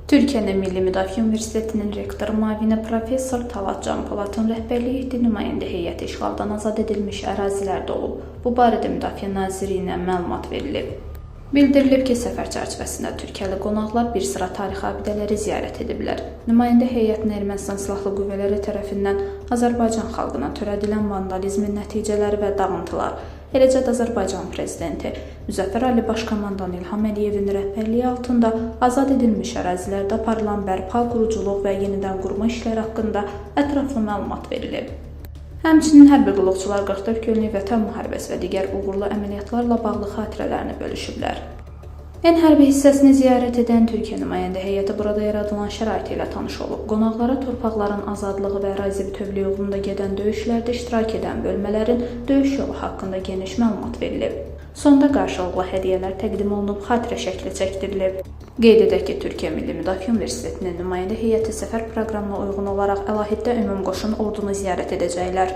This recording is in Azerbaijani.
Türkiyənin Milli Müdafiə Universitetinin rektoru müavini professor Talat Canpolatın rəhbərliyi etdiyi nümayəndə heyəti işğaldan azad edilmiş ərazilərdə olub. Bu barədə Müdafiə Nazirliyinə məlumat verilib. Bildirilib ki, səfər çərçivəsində Türkiyəli qonaqlar bir sıra tarixi abidələri ziyarət ediblər. Nümayəndə heyətin Ermənistan silahlı qüvvələri tərəfindən Azərbaycan xalqına törədilən vandalizmin nəticələri və dağıntılar, eləcə də Azərbaycan prezidenti Müzəffər Ali Başkomandan İlham Əliyevin rəhbərliyi altında azad edilmiş ərazilərdə aparılan bərpa, quruculuq və yenidən qurma işləri haqqında ətraflı məlumat verilib. Həmçinin hərbi qulluqçular 44 günlük Vətən müharibəsi və digər uğurlu əməliyyatlarla bağlı xatirələrini bölüşüblər. Ən hərbi hissəsini ziyarət edən Türkiyə nümayəndə heyəti burada yaradılan şərait ilə tanış olub. Qonaqlara torpaqların azadlığı və ərazi bütövlüyü uğrunda gedən döyüşlərdə iştirak edən bölmələrin döyüş yolu haqqında geniş məlumat verilib. Sonda qarşılıqlı hədiyyələr təqdim olunub, xatirə şəkli çəkdirilib. Qeyd edək ki, Türkiyə Milli Müdafiə Universitetinin nümayəndə heyəti səfər proqramına uyğun olaraq əlahiddə ümumqoşun ordunu ziyarət edəcəklər.